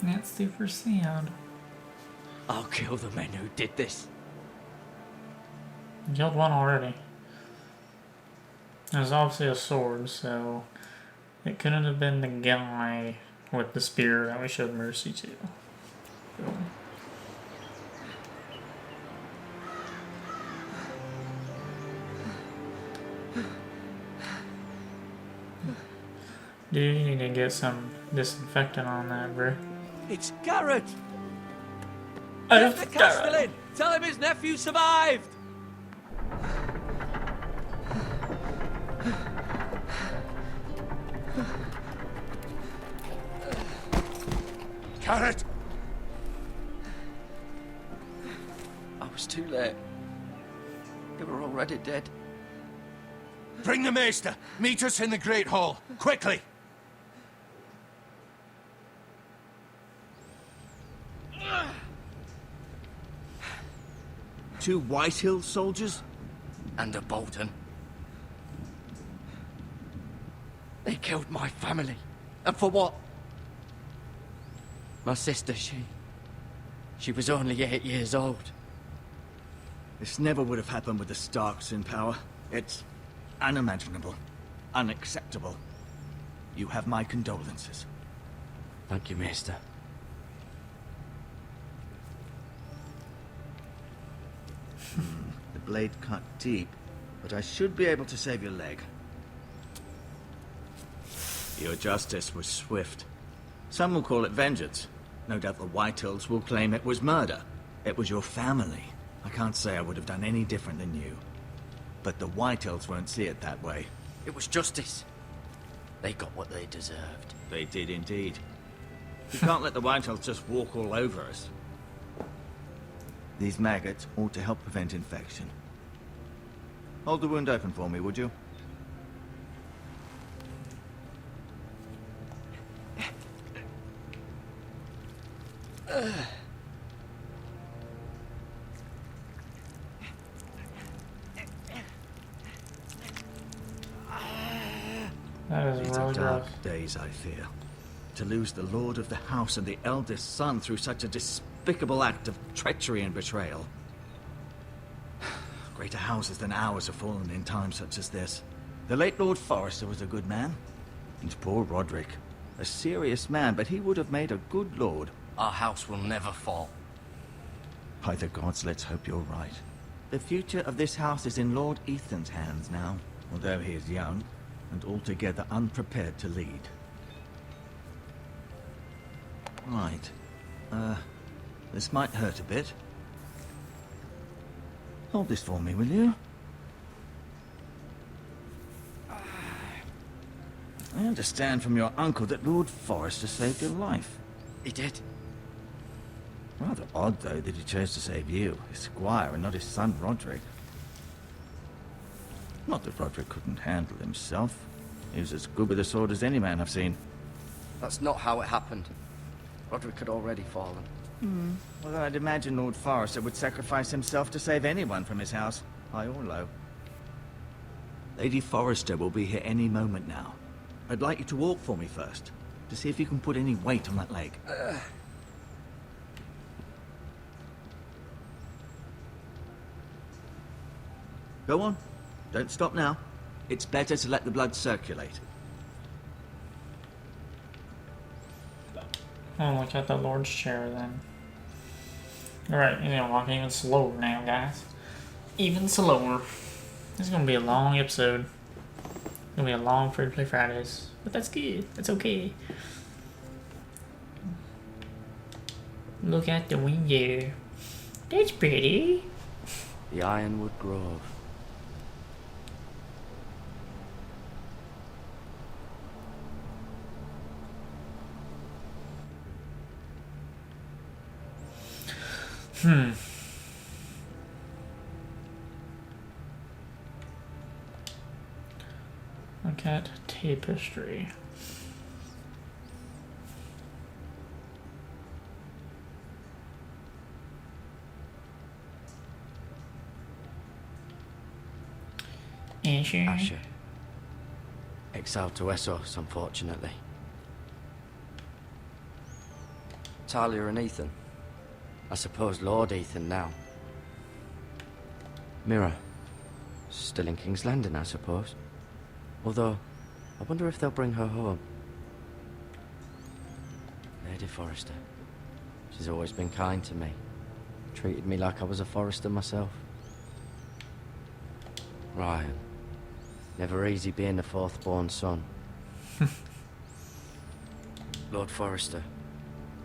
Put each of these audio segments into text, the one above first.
That's super sad. I'll kill the men who did this. You killed one already. There's obviously a sword, so it couldn't have been the guy with the spear that we showed mercy to. Boom. Dude, you need to get some disinfectant on that, bro. It's Garrett! I Get the Castellan! Tell him his nephew survived! Garrett! I was too late. They were already dead. Bring the Maester! Meet us in the Great Hall! Quickly! Two Whitehill soldiers? And a Bolton. They killed my family. And for what? My sister, she was only 8 years old. This never would have happened with the Starks in power. It's unimaginable. Unacceptable. You have my condolences. Thank you, Maester. The blade cut deep, but I should be able to save your leg. Your justice was swift. Some will call it vengeance. No doubt the Whitehills will claim it was murder. It was your family. I can't say I would have done any different than you. But the Whitehills won't see it that way. It was justice. They got what they deserved. They did indeed. You can't let the Whitehills just walk all over us. These maggots ought to help prevent infection. Hold the wound open for me, would you? That is These really are dark gross. days, I fear. To lose the lord of the house and the eldest son through such a despicable act of treachery and betrayal. Greater houses than ours have fallen in times such as this. The late Lord Forrester was a good man. And poor Roderick. A serious man, but he would have made a good lord. Our house will never fall. By the gods, let's hope you're right. The future of this house is in Lord Ethan's hands now, although he is young and altogether unprepared to lead. Right. This might hurt a bit. Hold this for me, will you? I understand from your uncle that Lord Forrester saved your life. He did. Rather odd, though, that he chose to save you, his squire, and not his son Roderick. Not that Roderick couldn't handle himself. He was as good with a sword as any man I've seen. That's not how it happened. Roderick had already fallen. Well, I'd imagine Lord Forrester would sacrifice himself to save anyone from his house, high or low. Lady Forrester will be here any moment now. I'd like you to walk for me first, to see if you can put any weight on that leg. Go on. Don't stop now. It's better to let the blood circulate. Oh, look at the Lord's chair then. Alright, you're gonna walk even slower now, guys. Even slower. This is gonna be a long episode. It's gonna be a long Free to Play Fridays. But that's good. That's okay. Look at the window. That's pretty. The Ironwood Grove. Look at tapestry. Asher. Asher. Exiled to Essos, unfortunately. Talia and Ethan. I suppose Lord Ethan now. Mira. Still in King's Landing, I suppose. Although, I wonder if they'll bring her home. Lady Forrester. She's always been kind to me. Treated me like I was a Forrester myself. Ryan. Never easy being the fourth-born son. Lord Forrester.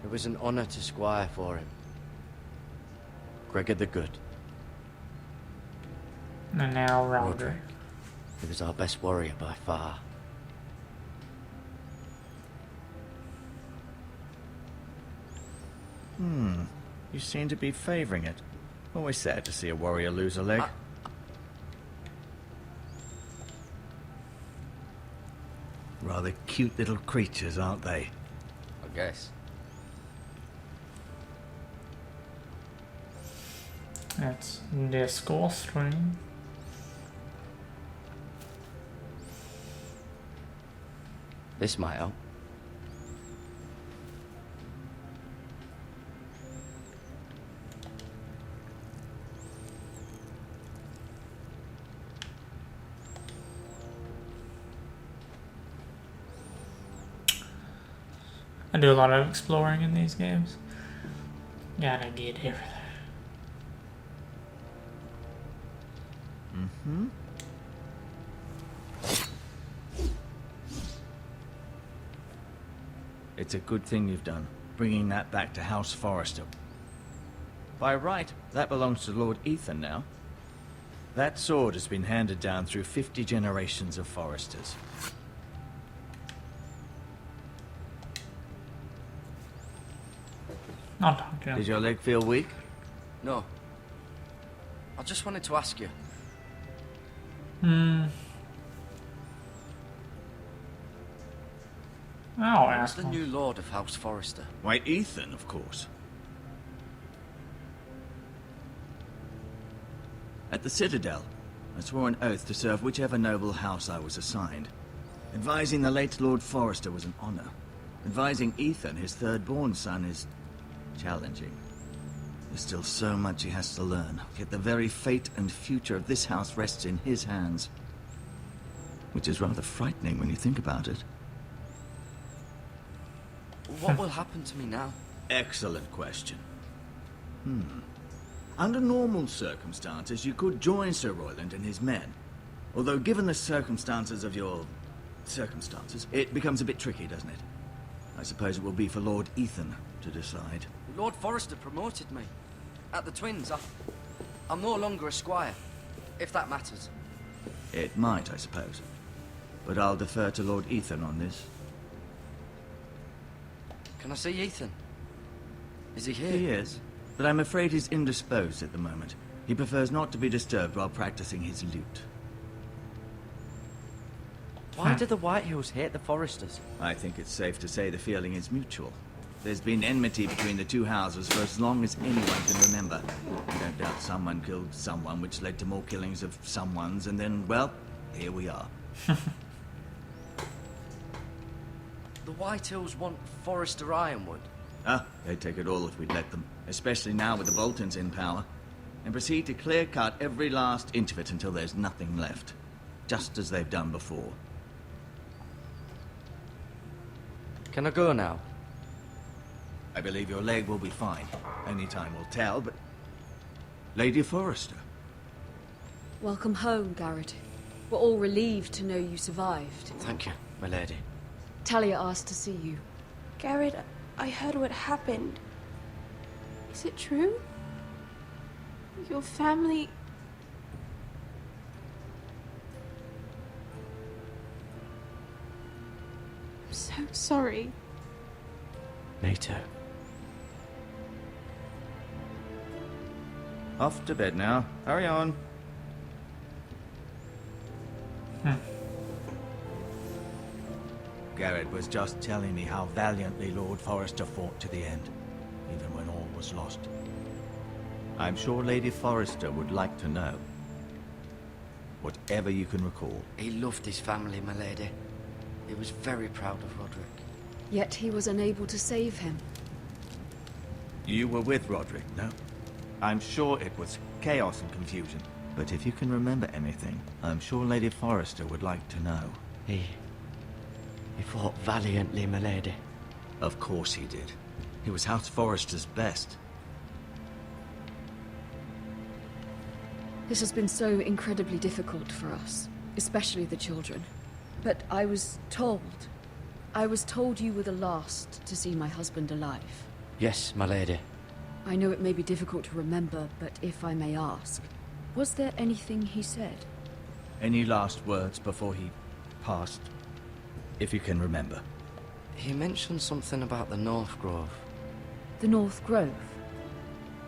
It was an honour to squire for him. Gregor the Good. And now Roderick. He was our best warrior by far. You seem to be favouring it. Always sad to see a warrior lose a leg. Rather cute little creatures, aren't they? I guess. That's the score string. This might help. I do a lot of exploring in these games. Gotta get everything. It's a good thing you've done, bringing that back to House Forrester. By right, that belongs to Lord Ethan now. That sword has been handed down through 50 generations of Forresters. I'll talk to him. Did your leg feel weak? No. I just wanted to ask you. I'll Who's ask the him. new Lord of House Forrester? Why, Ethan, of course. At the Citadel, I swore an oath to serve whichever noble house I was assigned. Advising the late Lord Forrester was an honor. Advising Ethan, his third-born son, is challenging. There's still so much he has to learn, yet the very fate and future of this house rests in his hands. Which is rather frightening when you think about it. What will happen to me now? Excellent question. Under normal circumstances, you could join Sir Royland and his men. Although given the circumstances of your circumstances, it becomes a bit tricky, doesn't it? I suppose it will be for Lord Ethan to decide. Lord Forrester promoted me. At the Twins, I'm no longer a squire, if that matters. It might, I suppose. But I'll defer to Lord Ethan on this. Can I see Ethan? Is he here? He is, but I'm afraid he's indisposed at the moment. He prefers not to be disturbed while practicing his lute. Why do the Whitehills hate the Forresters? I think it's safe to say the feeling is mutual. There's been enmity between the two houses for as long as anyone can remember. I don't doubt someone killed someone, which led to more killings of someones, and then, well, here we are. The Whitehills want Forrester Ironwood. They'd take it all if we'd let them, especially now with the Boltons in power, and proceed to clear-cut every last inch of it until there's nothing left, just as they've done before. Can I go now? I believe your leg will be fine. Only time will tell, but... Lady Forrester. Welcome home, Garrett. We're all relieved to know you survived. Thank you, my lady. Talia asked to see you. Garrett, I heard what happened. Is it true? Your family... I'm so sorry. Me too. Off to bed now. Hurry on. Garrett was just telling me how valiantly Lord Forrester fought to the end, even when all was lost. I'm sure Lady Forrester would like to know. Whatever you can recall. He loved his family, my lady. He was very proud of Roderick. Yet he was unable to save him. You were with Roderick, no? I'm sure it was chaos and confusion. But if you can remember anything, I'm sure Lady Forrester would like to know. He fought valiantly, my lady. Of course he did. He was House Forrester's best. This has been so incredibly difficult for us, especially the children. But I was told you were the last to see my husband alive. Yes, my lady. I know it may be difficult to remember, but if I may ask, was there anything he said? Any last words before he passed? If you can remember. He mentioned something about the North Grove. The North Grove?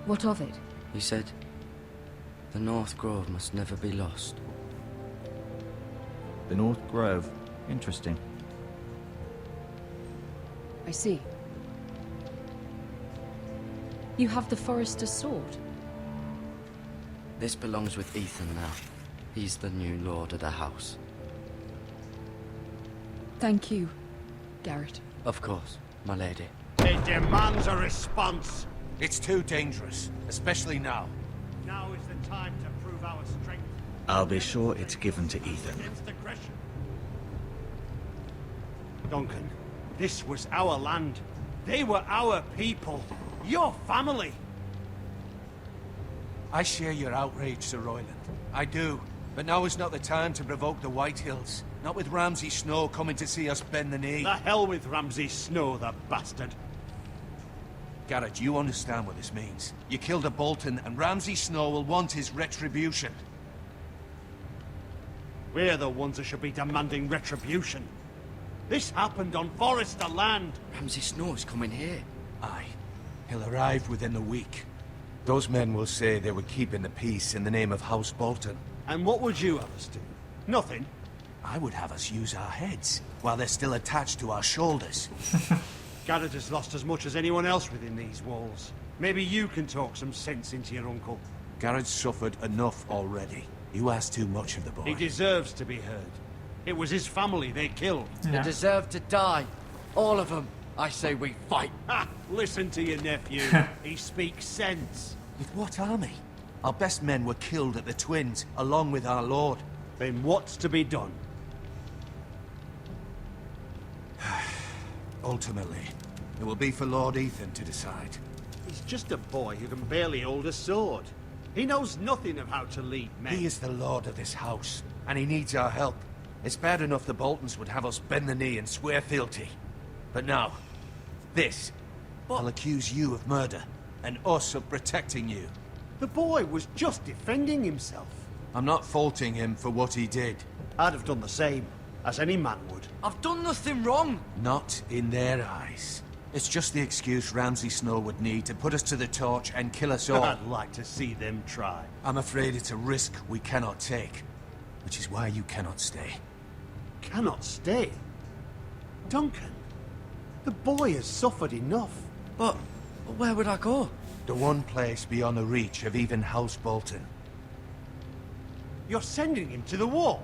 What of it? He said, the North Grove must never be lost. The North Grove. Interesting. I see. You have the Forrester's sword. This belongs with Ethan now. He's the new lord of the house. Thank you, Garrett. Of course, my lady. It demands a response. It's too dangerous, especially now. Now is the time to prove our strength I'll be sure it's given to Ethan. against aggression. Duncan, this was our land. They were our people. Your family. I share your outrage, Sir Royland. I do. But now is not the time to provoke the Whitehills. Not with Ramsay Snow coming to see us bend the knee. The hell with Ramsay Snow, the bastard. Garrett, you understand what this means. You killed a Bolton, and Ramsay Snow will want his retribution. We're the ones that should be demanding retribution. This happened on Forrester land. Ramsay Snow is coming here. Aye. He'll arrive within a week. Those men will say they were keeping the peace in the name of House Bolton. And what would you have us do? Nothing. I would have us use our heads, while they're still attached to our shoulders. Garrett has lost as much as anyone else within these walls. Maybe you can talk some sense into your uncle. Garrett's suffered enough already. You ask too much of the boy. He deserves to be heard. It was his family they killed. They deserve to die. All of them. I say we fight. Ha! Listen to your nephew. He speaks sense. With what army? Our best men were killed at the Twins, along with our lord. Then what's to be done? Ultimately, it will be for Lord Ethan to decide. He's just a boy who can barely hold a sword. He knows nothing of how to lead men. He is the lord of this house, and he needs our help. It's bad enough the Boltons would have us bend the knee and swear fealty. But now, this. I'll accuse you of murder, and us of protecting you. The boy was just defending himself. I'm not faulting him for what he did. I'd have done the same, as any man would. I've done nothing wrong. Not in their eyes. It's just the excuse Ramsay Snow would need to put us to the torch and kill us all. I'd like to see them try. I'm afraid it's a risk we cannot take, which is why you cannot stay. Cannot stay. Duncan, the boy has suffered enough. But where would I go? The one place beyond the reach of even House Bolton. You're sending him to the wall.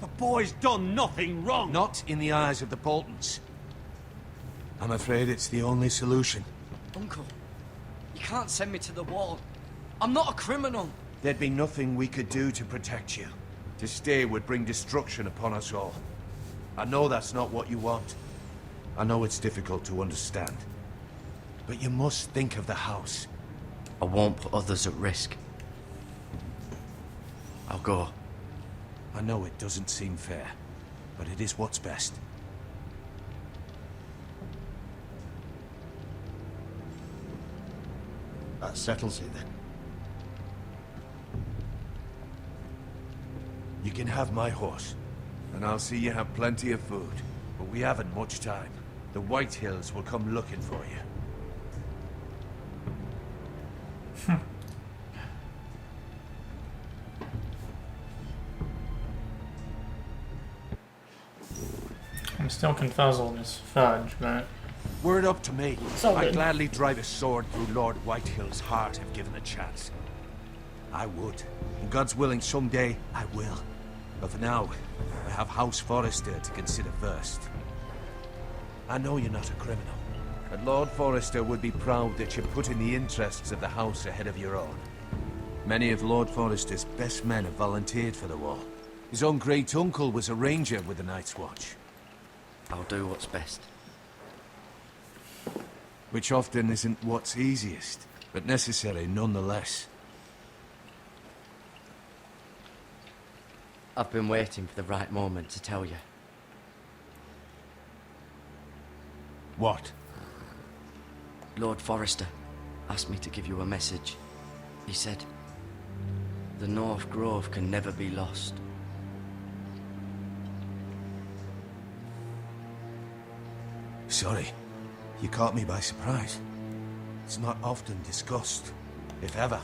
The boy's done nothing wrong. Not in the eyes of the Boltons. I'm afraid it's the only solution. Uncle, you can't send me to the wall. I'm not a criminal. There'd be nothing we could do to protect you. To stay would bring destruction upon us all. I know that's not what you want. I know it's difficult to understand. But you must think of the house. I won't put others at risk. I'll go. I know it doesn't seem fair, but it is what's best. That settles it then. You can have my horse, and I'll see you have plenty of food. But we haven't much time. The Whitehills will come looking for you. I'm still confuzzled as fudge, but Word up to me. So I'd good. gladly drive a sword through Lord Whitehill's heart if given the chance. I would. And God's willing, someday I will. But for now, I have House Forrester to consider first. I know you're not a criminal, but Lord Forrester would be proud that you're putting the interests of the house ahead of your own. Many of Lord Forrester's best men have volunteered for the war. His own great-uncle was a ranger with the Night's Watch. I'll do what's best. Which often isn't what's easiest, but necessary nonetheless. I've been waiting for the right moment to tell you. What? Lord Forrester asked me to give you a message. He said, the North Grove can never be lost. Sorry, you caught me by surprise. It's not often discussed, if ever.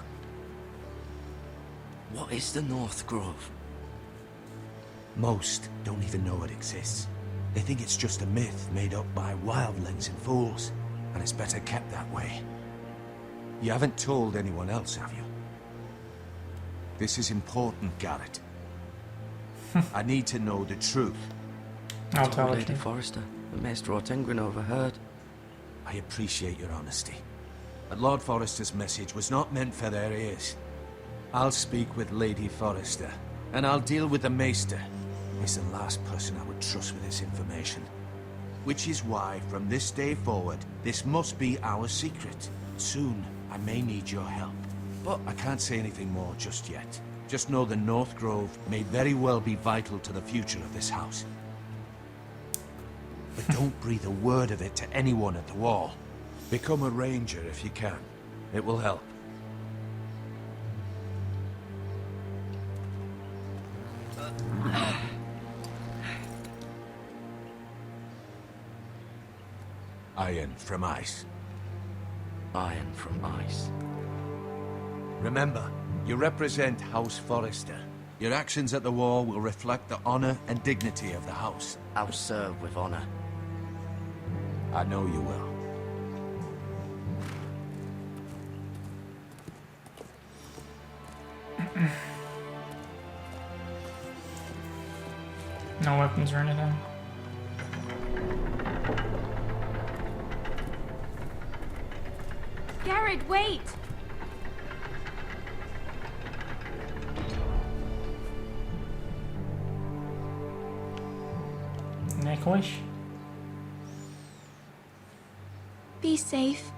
What is the North Grove? Most don't even know it exists. They think it's just a myth made up by wildlings and fools, and it's better kept that way. You haven't told anyone else, have you? This is important, Garrett. I need to know the truth. I'll tell Lady you. Forrester, the Maester Ortengryn overheard. I appreciate your honesty. But Lord Forrester's message was not meant for their ears. I'll speak with Lady Forrester, and I'll deal with the Maester. He's the last person I would trust with this information. Which is why, from this day forward, this must be our secret. Soon, I may need your help. But I can't say anything more just yet. Just know the North Grove may very well be vital to the future of this house. But don't breathe a word of it to anyone at the wall. Become a ranger if you can. It will help. Iron from ice. Iron from ice. Remember, you represent House Forrester. Your actions at the war will reflect the honor and dignity of the house. I'll serve with honor. I know you will. No weapons or anything. Garrett, wait! Make a wish. Be safe.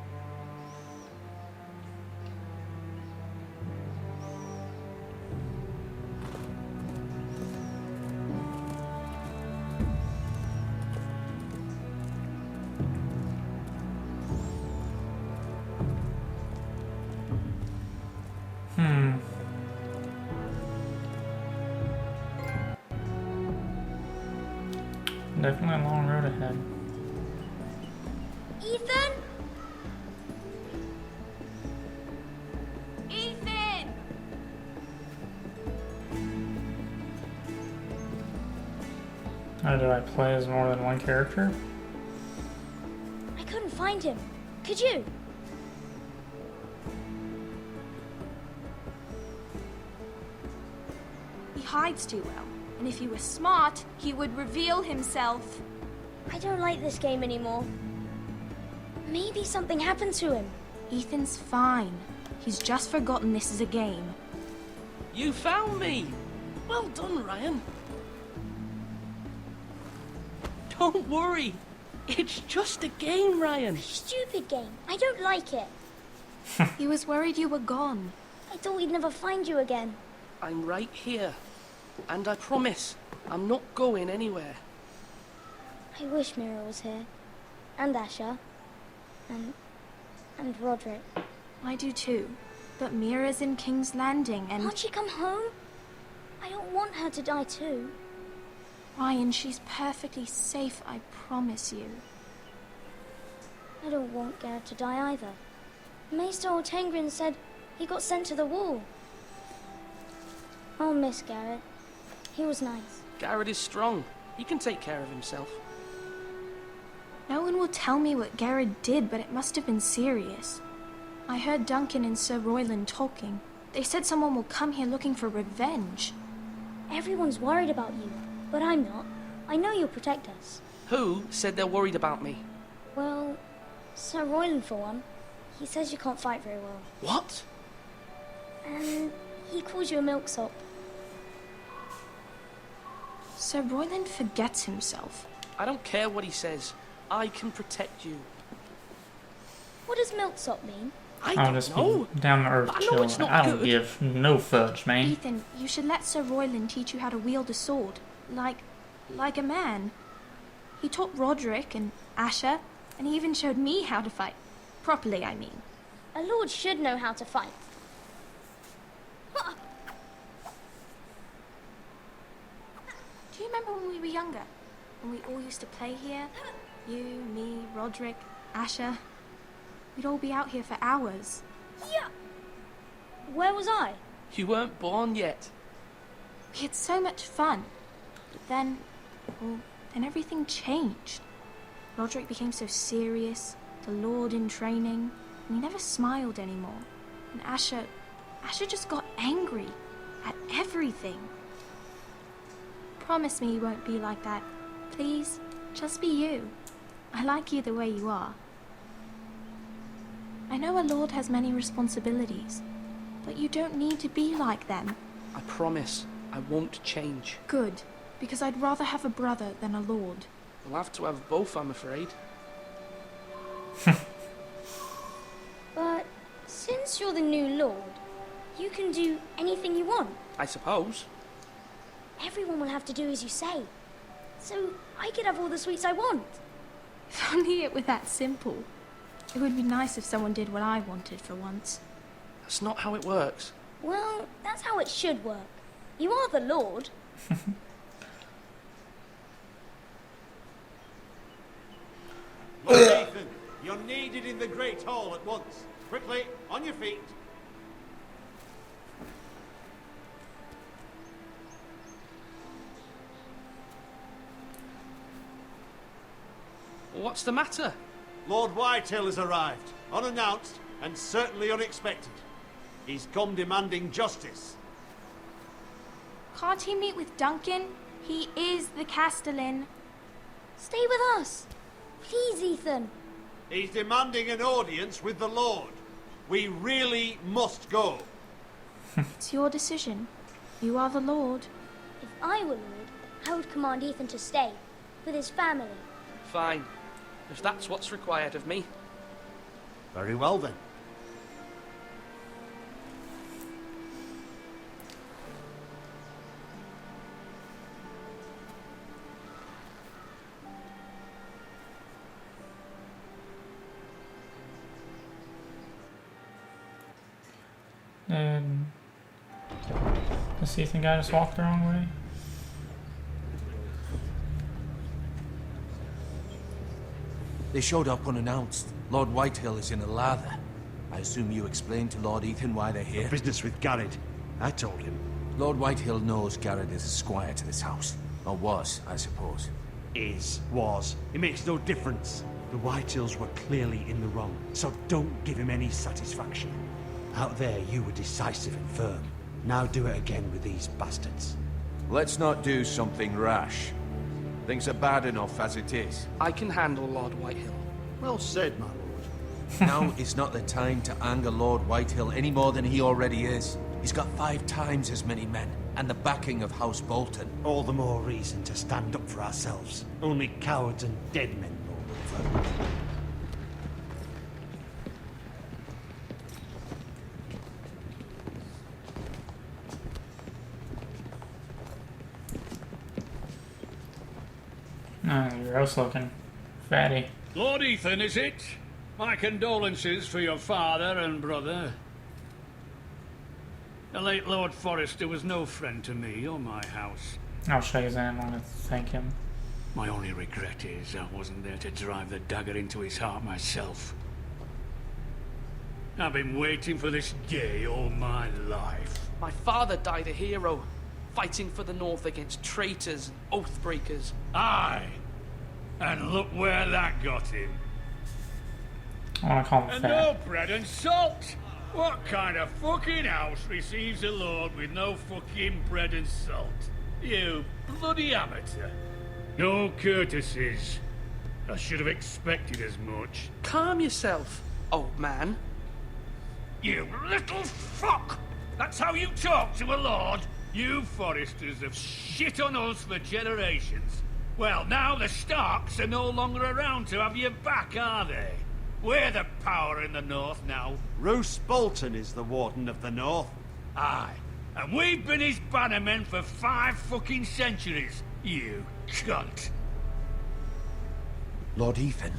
Definitely a long road ahead. Ethan? Ethan! How do I play as more than one character? I couldn't find him. Could you? He hides too well. And if he was smart, he would reveal himself. I don't like this game anymore. Maybe something happened to him. Ethan's fine. He's just forgotten this is a game. You found me! Well done, Ryan. Don't worry. It's just a game, Ryan. Stupid game. I don't like it. He was worried you were gone. I thought we'd never find you again. I'm right here. And I promise, I'm not going anywhere. I wish Mira was here. And Asher. And Roderick. I do too. But Mira's in King's Landing and... Can't she come home? I don't want her to die too. Ryan, she's perfectly safe, I promise you. I don't want Garrett to die either. Maester Ortengryn said he got sent to the wall. I'll miss Garrett. He was nice. Garrett is strong. He can take care of himself. No one will tell me what Garrett did, but it must have been serious. I heard Duncan and Sir Royland talking. They said someone will come here looking for revenge. Everyone's worried about you, but I'm not. I know you'll protect us. Who said they're worried about me? Well, Sir Royland, for one. He says you can't fight very well. What? And he calls you a milksop. Sir Royland forgets himself. I don't care what he says. I can protect you. What does milksop mean? I I'll don't just know. be down to earth I know chill. it's not I don't good. give no fudge, man. Ethan, you should let Sir Royland teach you how to wield a sword. Like a man. He taught Roderick and Asher, and he even showed me how to fight. Properly, I mean. A lord should know how to fight. Do you remember when we were younger? When we all used to play here? You, me, Roderick, Asher. We'd all be out here for hours. Yeah. Where was I? You weren't born yet. We had so much fun. But then, well, then everything changed. Roderick became so serious, the Lord in training, and he never smiled anymore. And Asher just got angry at everything. Promise me you won't be like that. Please, just be you. I like you the way you are. I know a lord has many responsibilities, but you don't need to be like them. I promise I won't change. Good, because I'd rather have a brother than a lord. We'll have to have both, I'm afraid. But since you're the new lord, you can do anything you want. I suppose. Everyone will have to do as you say. So I could have all the sweets I want. If only it were that simple. It would be nice if someone did what I wanted for once. That's not how it works. Well, that's how it should work. You are the lord. Lord Ethan, you're needed in the Great Hall at once. Quickly, on your feet. What's the matter? Lord Whitehill has arrived, unannounced and certainly unexpected. He's come demanding justice. Can't he meet with Duncan? He is the Castellan. Stay with us. Please, Ethan. He's demanding an audience with the Lord. We really must go. It's your decision. You are the Lord. If I were lord, I would command Ethan to stay with his family. Fine. If that's what's required of me. Very well then. And does Ethan guy just walk the wrong way? They showed up unannounced. Lord Whitehill is in a lather. I assume you explained to Lord Ethan why they're here? Business with Garrett. I told him. Lord Whitehill knows Garrett is a squire to this house. Or was, I suppose. Was. It makes no difference. The Whitehills were clearly in the wrong, so don't give him any satisfaction. Out there, you were decisive and firm. Now do it again with these bastards. Let's not do something rash. Things are bad enough as it is. I can handle Lord Whitehill. Well said, my lord. Now is not the time to anger Lord Whitehill any more than he already is. He's got 5 times as many men, and the backing of House Bolton. All the more reason to stand up for ourselves. Only cowards and dead men roll over. Oh, gross looking. Fatty. Lord Ethan, is it? My condolences for your father and brother. The late Lord Forrester was no friend to me or my house. I'll shake his hand. I want to thank him. My only regret is I wasn't there to drive the dagger into his heart myself. I've been waiting for this day all my life. My father died a hero, fighting for the North against traitors and oathbreakers. Aye, and look where that got him. I want to call him And fat. no bread and salt! What kind of fucking house receives a lord with no fucking bread and salt? You bloody amateur. No courtesies. I should have expected as much. Calm yourself, old man. You little fuck! That's how you talk to a lord? You Forresters have shit on us for generations. Well, now the Starks are no longer around to have your back, are they? We're the power in the north now. Roose Bolton is the Warden of the North. Aye. And we've been his bannermen for 5 fucking centuries, you cunt. Lord Ethan,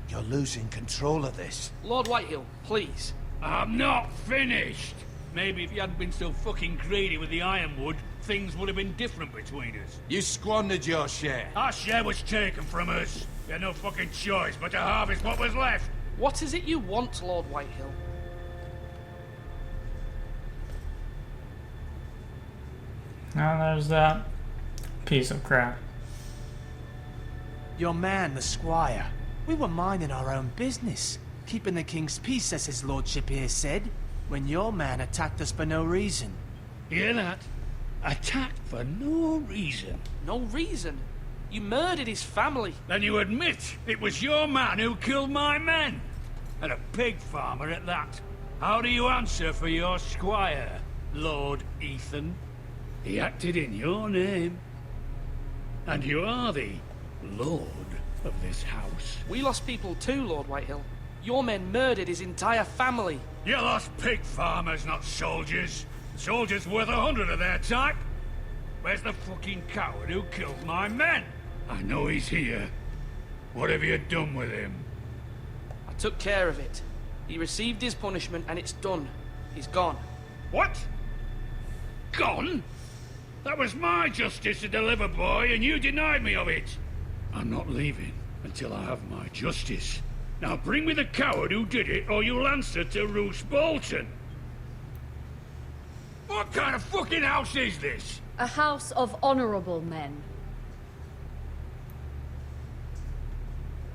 you're losing control of this. Lord Whitehill, please. I'm not finished. Maybe if you hadn't been so fucking greedy with the ironwood, things would have been different between us. You squandered your share. Our share was taken from us. We had no fucking choice but to harvest what was left. What is it you want, Lord Whitehill? Now there's that piece of crap. Your man, the squire. We were minding our own business, keeping the king's peace, as his lordship here said, when your man attacked us for no reason. Hear that? Attacked for no reason. No reason. You murdered his family. Then you admit it was your man who killed my men. And a pig farmer at that. How do you answer for your squire, Lord Ethan? He acted in your name. And you are the lord of this house. We lost people too, Lord Whitehill. Your men murdered his entire family. You lost pig farmers, not soldiers. Soldiers worth 100 of their type. Where's the fucking coward who killed my men? I know he's here. What have you done with him? I took care of it. He received his punishment and it's done. He's gone. What? Gone? That was my justice to deliver, boy, and you denied me of it. I'm not leaving until I have my justice. Now bring me the coward who did it, or you'll answer to Roose Bolton. What kind of fucking house is this? A house of honorable men.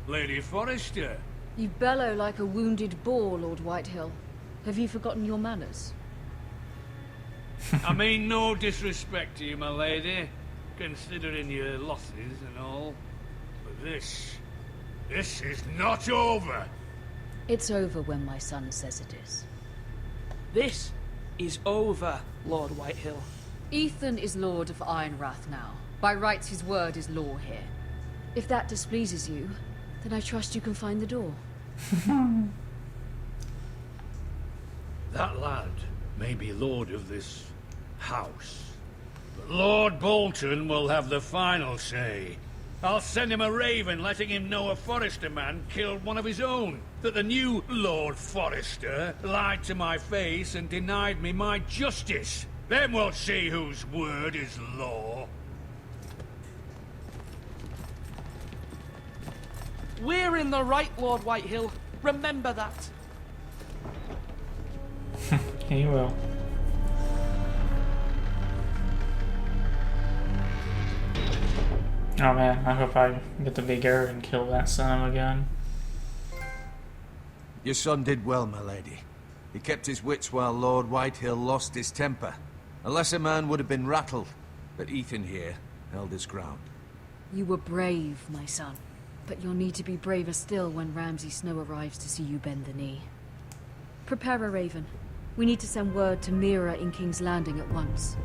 Lady Forrester. You bellow like a wounded boar, Lord Whitehill. Have you forgotten your manners? I mean no disrespect to you, my lady, considering your losses and all. But this is not over. It's over when my son says it is. This is over, Lord Whitehill. Ethan is Lord of Ironrath now. By rights, his word is law here. If that displeases you, then I trust you can find the door. That lad may be lord of this house, but Lord Bolton will have the final say. I'll send him a raven letting him know a Forrester man killed one of his own. That the new Lord Forrester lied to my face and denied me my justice. Then we'll see whose word is law. We're in the right, Lord Whitehill. Remember that. He will. Oh man, I hope I get to be Garrett and kill that son of a gun. Your son did well, my lady. He kept his wits while Lord Whitehill lost his temper. A lesser man would have been rattled, but Ethan here held his ground. You were brave, my son. But you'll need to be braver still when Ramsay Snow arrives to see you bend the knee. Prepare a raven. We need to send word to Mira in King's Landing at once.